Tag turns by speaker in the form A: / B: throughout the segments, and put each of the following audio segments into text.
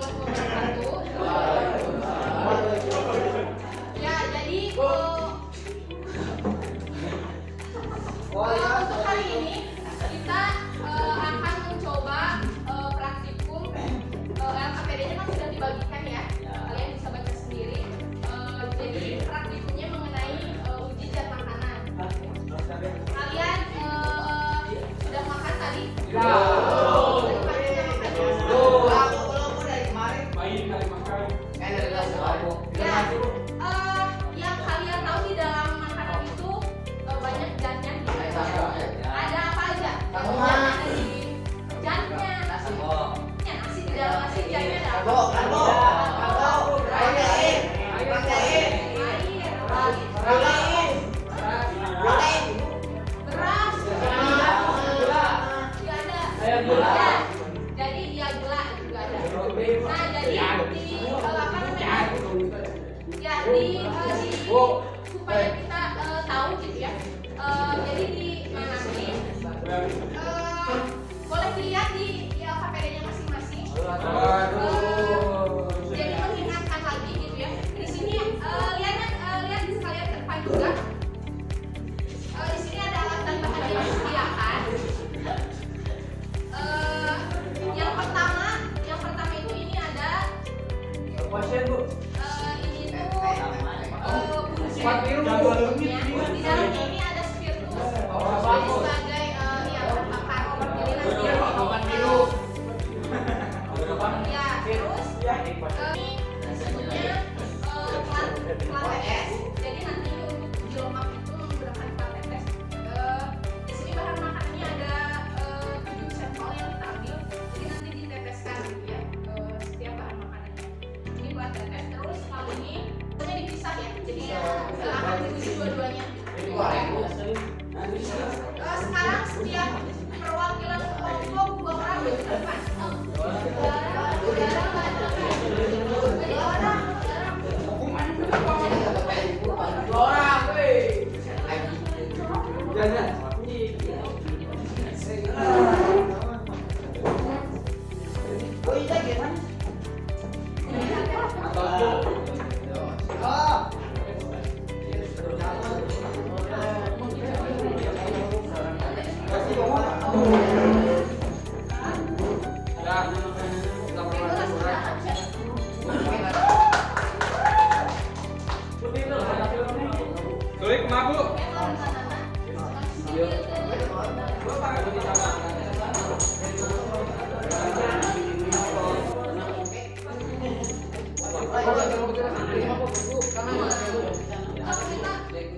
A: Ya, jadi untuk hari ini kita akan mencoba praktikum. LKPD-nya kan sudah dibagikan ya, kalian bisa baca sendiri. Jadi praktikumnya mengenai uji zat makanan. Kalian sudah makan tadi? Yang kalian tahu di dalam makanan itu banyak zatnya. Ada apa aja? Ada di zatnya. Nasi di dalam nasi zatnya ada. Beras. Jadi dia gula juga ada. Nah, jadi di apa namanya? Ya supaya kita tahu gitu ya. Jadi di nasi boleh dilihat di LKPD-nya masing-masing. Jadi mengingatkan lagi gitu ya. Di sini lihat di sekalian ke depan juga. Di sini ada alat dan bahan yang disediakan. Yang pertama itu ini ada ini tuh di dalamnya ini ada spiritus jadi sebagai yang bakar. Jadi nanti ya terus ini disebutnya plat es. Jadi nanti untuk uji lemak itu menggunakan plat es. Di sini bahan makanannya ada 7 sampel yang kita ambil. Jadi nanti diteteskan gitu ya setiap bahan makanannya. Ini buat tetes. Terus kalau ini dipisah ya. Jadi akan diuji dua-duanya. Sekarang setiap perwakilan kelompok 2 orang di depan.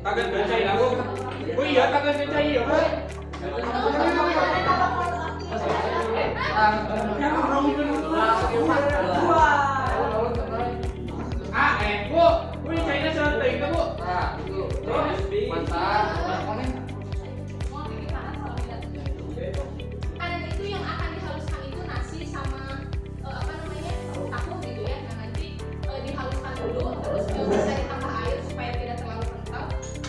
B: Tagan becai aku. Oh iya, tagan becai ya, Bu. Bu. Wih, China santai itu, Bu. Nah, itu. Mantap.
A: Kanan itu yang akan dihaluskan itu nasi sama apa namanya tahu gitu ya. Nah nanti dihaluskan dulu, terus bisa ditambah air supaya tidak terlalu kental.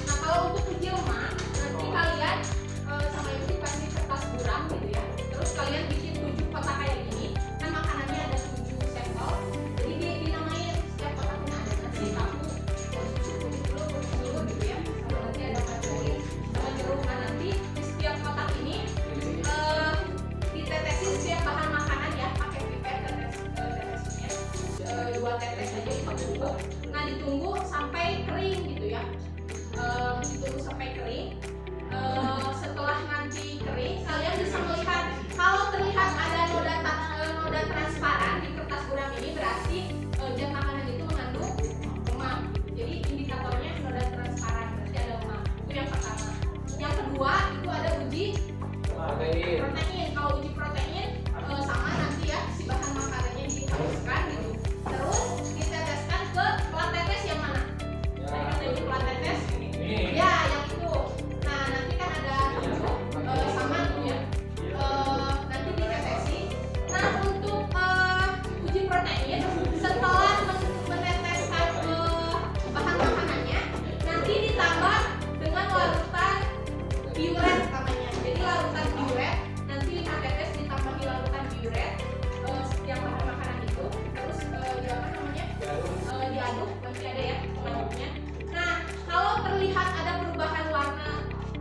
A: Nah kalau untuk uji lemak nanti kalian sama ibu dikasih kertas buram gitu ya. Terus kalian bikin 7 kotak kayak gini. Kan makanannya ada 7 sampel.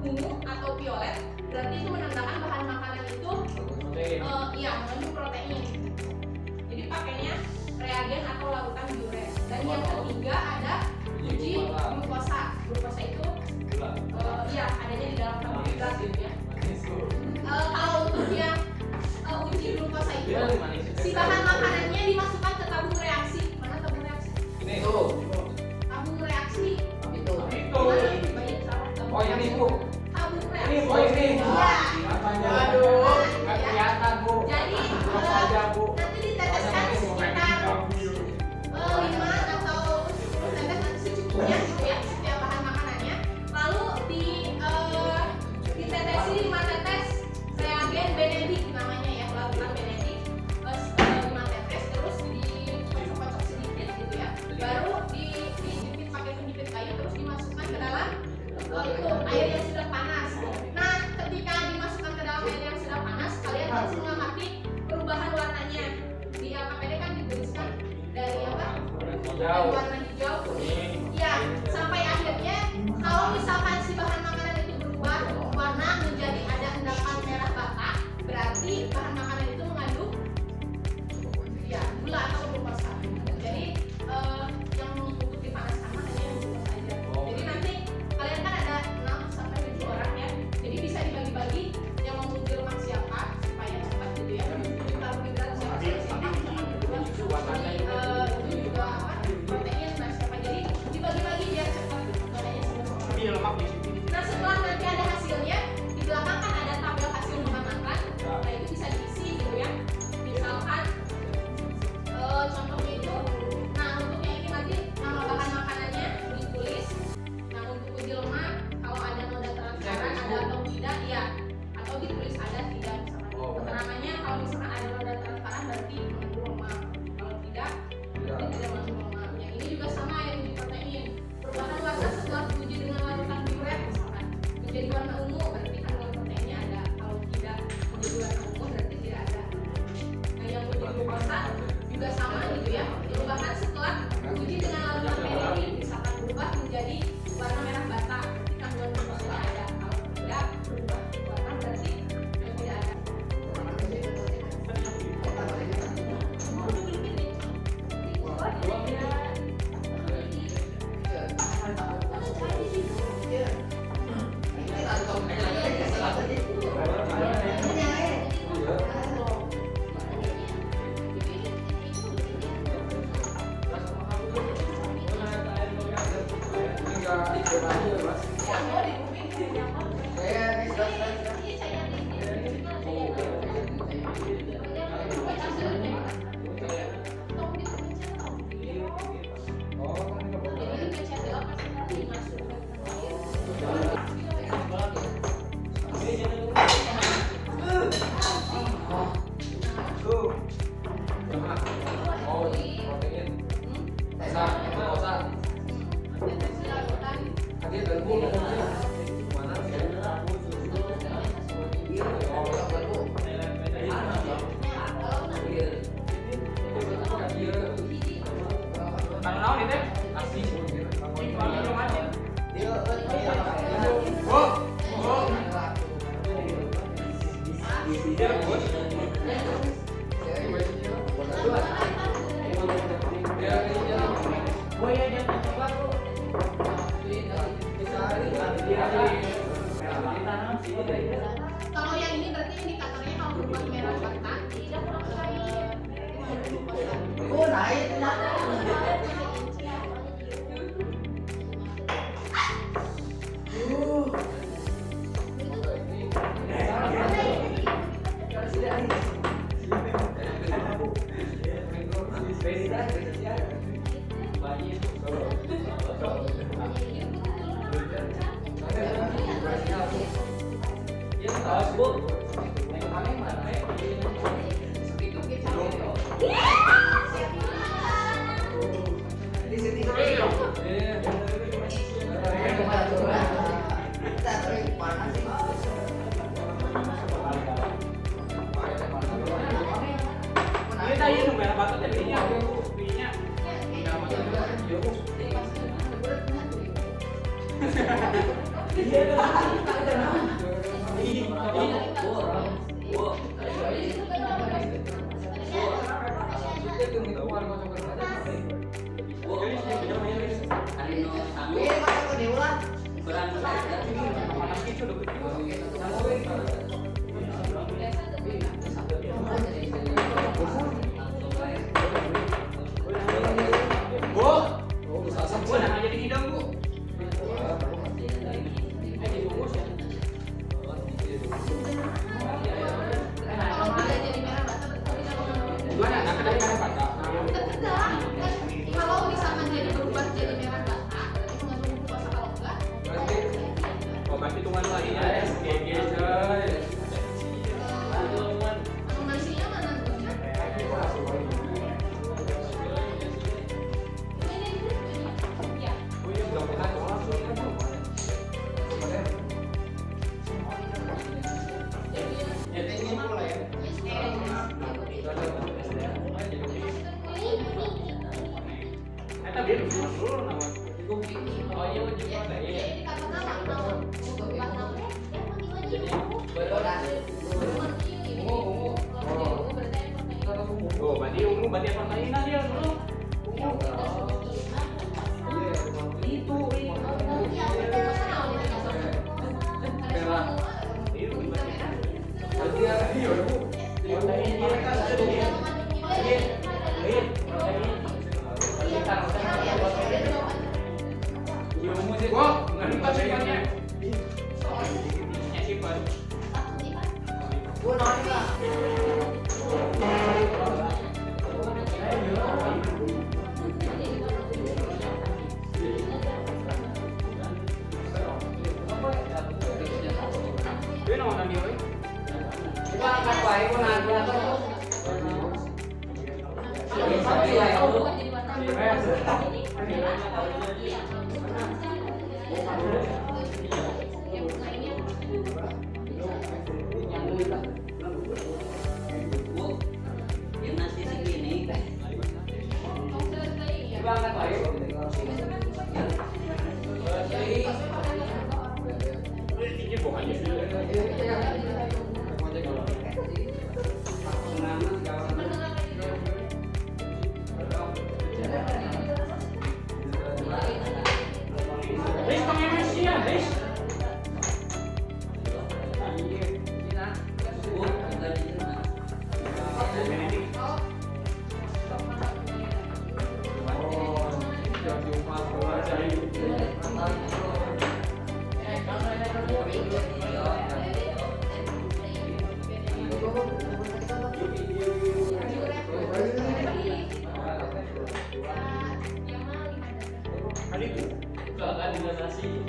A: ungu atau violet, berarti itu menandakan bahan makanan itu iya mengandung protein. Jadi pakainya reagen atau larutan diuret. Dan yang ketiga ada uji glukosa. Glukosa itu iya adanya di dalam karbohidrat gitu ya. Kalau untuk yang uji glukosa itu si bahan makanannya dimasukkan ke tabung reaksi. Mana tabung reaksi?
B: Ini tuh.
A: Tabung reaksi
B: Itu.
A: banyak salah.
B: Oh ini bu.
A: Tabung reaksi.
B: Ini oh ini.
A: Iya.
B: Aduh. Nggak kelihatan bu.
A: Jadi
B: Terus aja bu.
A: nanti diteteskan sekitar 5 atau 10 tetes nanti secukupnya gitu ya setiap bahan makanannya. Lalu ditetesi 5 tetes reagen Benedict namanya ya, larutan Benedict 5 tetes, terus dikocok-kocok sedikit gitu ya. Baru dijepit pakai penjepit kayu, terus dimasukkan ke dalam itu air yang sudah panas. Nah, ketika dimasukkan ke dalam air yang sudah panas, kalian harus mengamati perubahan warnanya. Di LKPD kan dituliskan dari apa? Dari warna hijau, kuning, ya sampai akhirnya kalau misalkan si bahan makanan itu berubah warna menjadi ada endapan merah bata, berarti bahan makanan itu mengandung ya gula atau glukosa. Jadi yang untuk dipanaskan hanya yang glukosa aja. Jadi nanti kalian kan ada 6 sampai 7 orang ya. Jadi bisa dibagi-bagi yang mau muncul lemak siapa supaya cepat gitu ya. Jadi karbohidrat siapa itu juga apa? Protein nah siapa. Jadi dibagi-bagi biar cepat badannya semua. Nah setelah nanti ada hasilnya, di belakang kan ada tabel hasil pengamatan. Nah itu bisa diisi gitu ya. Misalkan contohnya itu, nah untuk yang ini nanti nama bahan makanannya ditulis. Nah untuk uji lemak, kalau ada noda transparan ada atau tidak, ya atau ditulis ada tidak misalkan. Keterangannya kalau misalkan ada noda transparan berarti mengandung lemak. Kalau tidak, berarti tidak mengandung lemak. Yang ini juga sama yang uji protein. Perubahan warna setelah diuji dengan larutan diuret misalkan menjadi warna ungu berarti kandungan proteinnya ada. Kalau tidak menjadi warna ungu berarti tidak ada. Nah yang uji glukosa juga sama gitu ya. Perubahan setelah uji dengan larutan Benedict misalkan berubah menjadi warna merah bata berarti kandungan glukosanya ada. Kalau tidak berubah warna berarti tidak ada. Kalau yang ini berarti indikatornya kalau berubah merah bata tidak kurang cair. Oh naik. Iya.
B: Oh, berarti ungu berarti permainan dia dulu. Itu merah. Berarti ada dia, Bu. Nasi.